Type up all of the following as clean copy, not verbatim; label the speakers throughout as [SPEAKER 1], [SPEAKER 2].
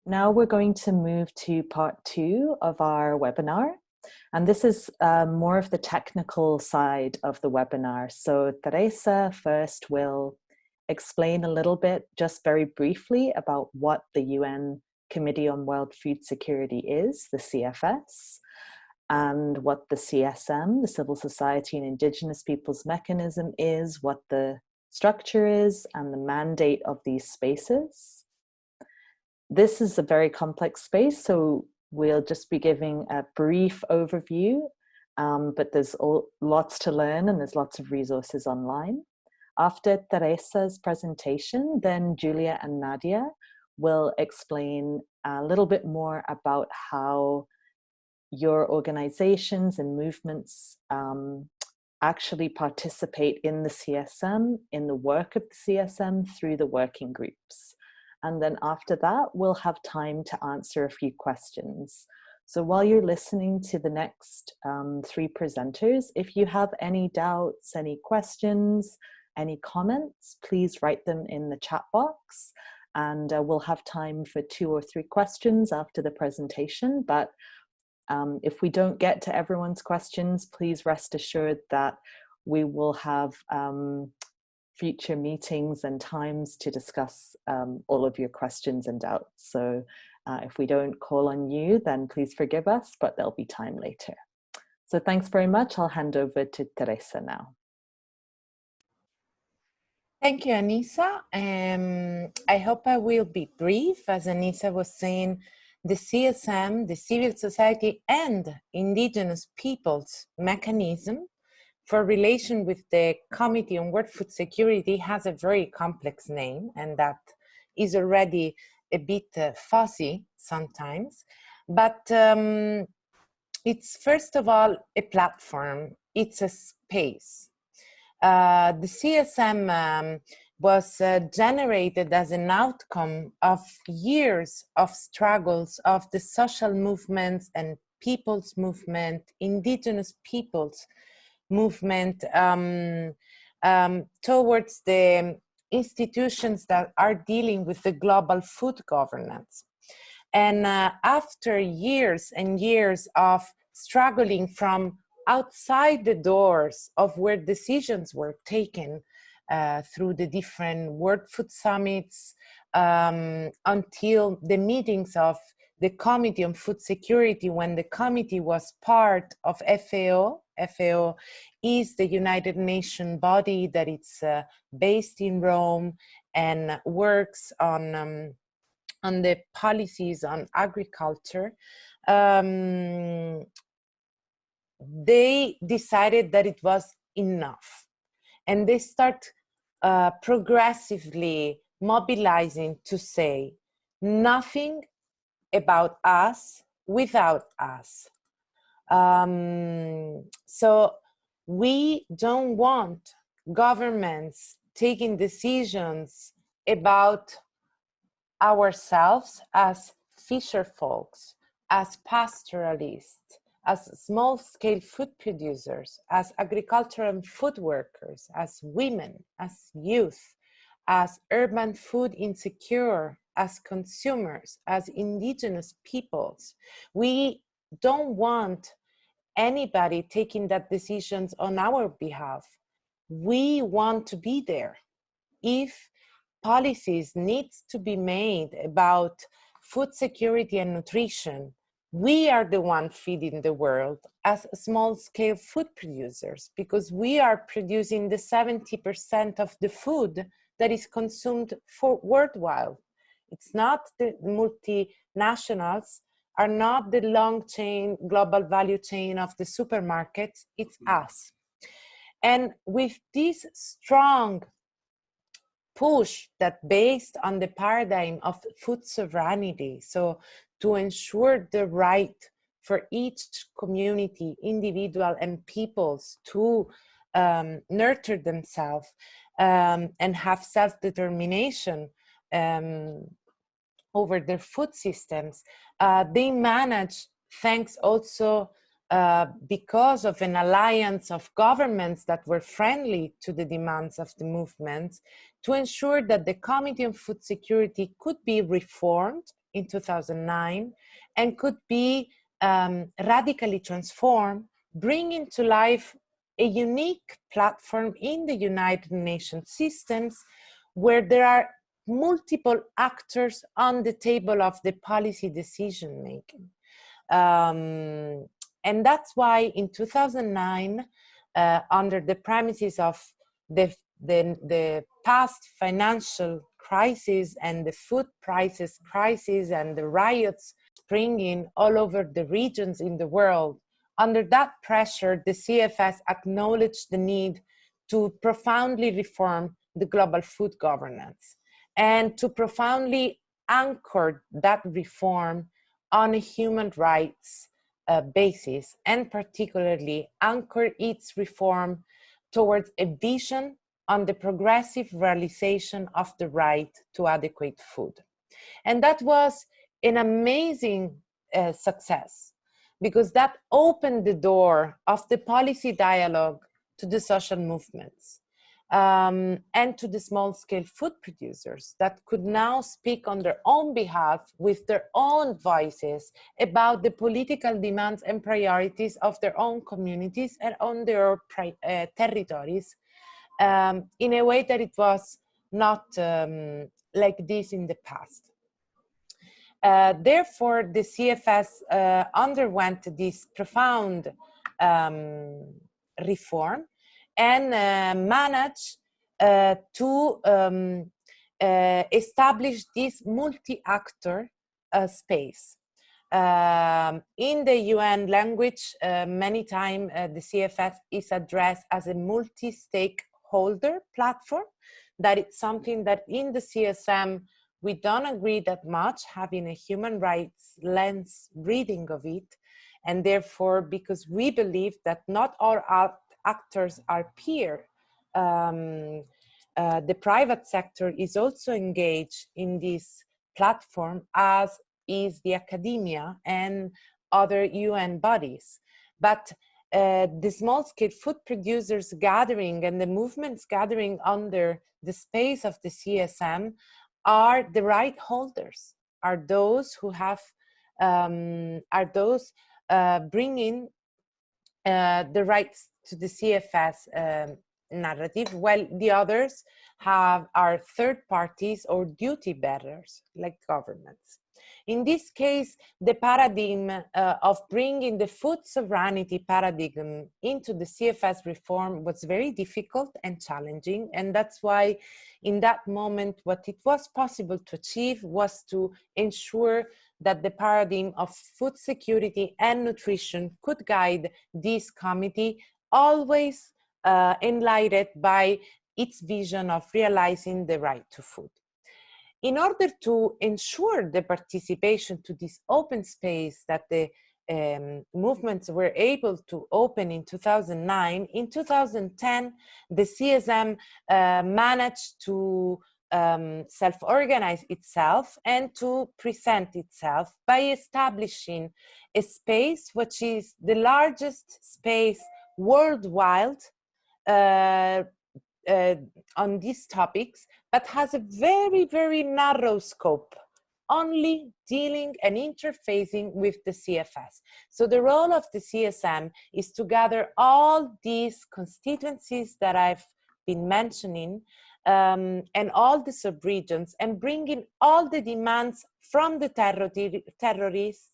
[SPEAKER 1] Now we're going to move to part 2 of our webinar. And this is more of the technical side of the webinar. So Teresa first will explain a little bit, just very briefly, about what the UN Committee on World Food Security is, the CFS, and what the CSM, the Civil Society and Indigenous Peoples Mechanism, is, what the structure is, and the mandate of these spaces. This is a very complex space, so we'll just be giving a brief overview, but there's lots to learn and there's lots of resources online. After Teresa's presentation, then Julia and Nadia will explain a little bit more about how your organizations and movements actually participate in the CSM, in the work of the CSM through the working groups. And then after that, we'll have time to answer a few questions. So while you're listening to the next 3 presenters, if you have any doubts, any questions, any comments, please write them in the chat box. And we'll have time for 2 or 3 questions after the presentation. But if we don't get to everyone's questions, please rest assured that we will have future meetings and times to discuss all of your questions and doubts. So if we don't call on you, then please forgive us, but there'll be time later. So thanks very much. I'll hand over to Teresa now.
[SPEAKER 2] Thank you, Anissa. I hope I will be brief. As Anissa was saying, the CSM, the Civil Society and Indigenous Peoples Mechanism for relation with the Committee on World Food Security has a very complex name, and that is already a bit fuzzy sometimes. But it's first of all a platform, it's a space. The CSM was generated as an outcome of years of struggles of the social movements and people's movement, indigenous peoples movement towards the institutions that are dealing with the global food governance. And after years and years of struggling from outside the doors of where decisions were taken through the different World Food Summits until the meetings of the Committee on Food Security, when the committee was part of FAO. FAO is the United Nations body that it's based in Rome and works on the policies on agriculture. They decided that it was enough, and they start progressively mobilizing to say nothing about us without us. So we don't want governments taking decisions about ourselves as fisher folks, as pastoralists, as small-scale food producers, as agricultural and food workers, as women, as youth, as urban food insecure, as consumers, as indigenous peoples. We don't want anybody taking that decisions on our behalf. We want to be there. If policies needs to be made about food security and nutrition, we are the one feeding the world as small-scale food producers, because we are producing the 70% of the food that is consumed for worldwide. It's not the multinationals, are not the long chain, global value chain of the supermarkets, it's us. And with this strong push that based on the paradigm of food sovereignty, so to ensure the right for each community, individual and peoples to nurture themselves and have self-determination over their food systems, they manage, thanks also because of an alliance of governments that were friendly to the demands of the movement, to ensure that the Committee on Food Security could be reformed in 2009 and could be radically transformed, bringing to life a unique platform in the United Nations systems where there are multiple actors on the table of the policy decision making. And that's why in 2009, under the premises of the past financial crisis and the food prices crisis and the riots springing all over the regions in the world, under that pressure, the CFS acknowledged the need to profoundly reform the global food governance and to profoundly anchor that reform on a human rights basis, and particularly anchor its reform towards a vision on the progressive realization of the right to adequate food. And that was an amazing success, because that opened the door of the policy dialogue to the social movements and to the small-scale food producers that could now speak on their own behalf with their own voices about the political demands and priorities of their own communities and on their territories in a way that it was not like this in the past. Therefore, the CFS underwent this profound reform and managed to establish this multi-actor space. In the UN language, many times the CFS is addressed as a multi-stakeholder platform. That it's something that in the CSM we don't agree that much, having a human rights lens reading of it. And therefore, because we believe that not all actors are peer, the private sector is also engaged in this platform, as is the academia and other UN bodies. But the small-scale food producers gathering and the movements gathering under the space of the CSM are the right holders, are those who have, are those bringing the rights to the CFS narrative, while the others are third parties or duty bearers, like governments. In this case, the paradigm of bringing the food sovereignty paradigm into the CFS reform was very difficult and challenging. And that's why in that moment, what it was possible to achieve was to ensure that the paradigm of food security and nutrition could guide this committee, always enlightened by its vision of realizing the right to food. In order to ensure the participation to this open space that the movements were able to open in 2009, in 2010, the CSM managed to self-organize itself and to present itself by establishing a space which is the largest space worldwide on these topics, but has a very, very narrow scope, only dealing and interfacing with the CFS. So the role of the CSM is to gather all these constituencies that I've been mentioning and all the subregions, and bringing all the demands from the territories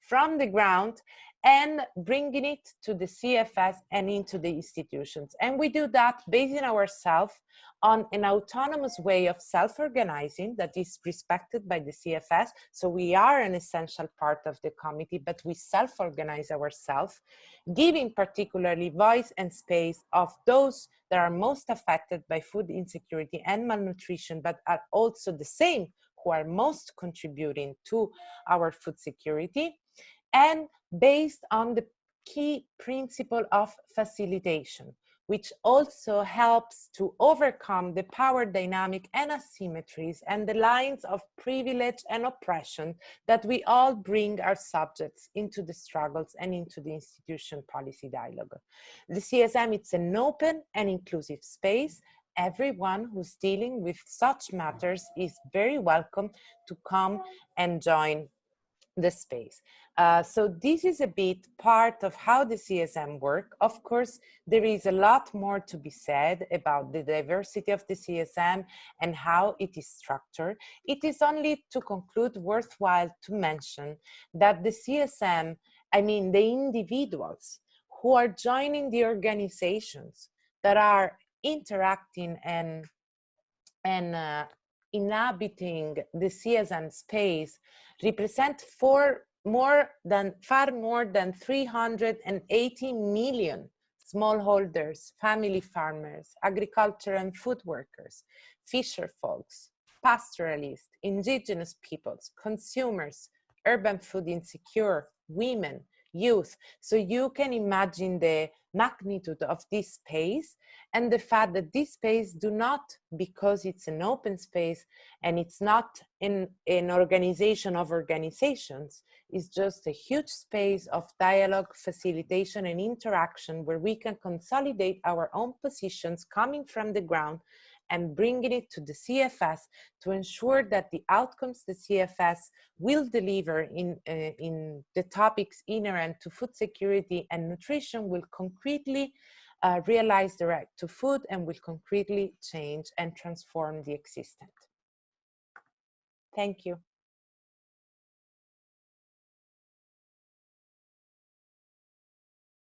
[SPEAKER 2] from the ground, and bringing it to the CFS and into the institutions. And we do that basing ourselves on an autonomous way of self-organizing that is respected by the CFS. So we are an essential part of the committee, but we self-organize ourselves, giving particularly voice and space of those that are most affected by food insecurity and malnutrition, but are also the same who are most contributing to our food security, and based on the key principle of facilitation, which also helps to overcome the power dynamic and asymmetries and the lines of privilege and oppression that we all bring our subjects into the struggles and into the institution policy dialogue. The CSM, it's an open and inclusive space, everyone who's dealing with such matters is very welcome to come and join the space. So this is a bit part of how the CSM work. Of course, there is a lot more to be said about the diversity of the CSM and how it is structured. It is only to conclude worthwhile to mention that the CSM, I mean the individuals who are joining the organizations that are interacting and inhabiting the CSM space represent far more than 380 million smallholders, family farmers, agriculture and food workers, fisher folks, pastoralists, indigenous peoples, consumers, urban food insecure, women, youth. So you can imagine the magnitude of this space and the fact that this space do not, because it's an open space and it's not in an organization of organizations, it's just a huge space of dialogue, facilitation and interaction where we can consolidate our own positions coming from the ground and bringing it to the CFS to ensure that the outcomes the CFS will deliver in the topics inherent to food security and nutrition will concretely realize the right to food and will concretely change and transform the existent. Thank you.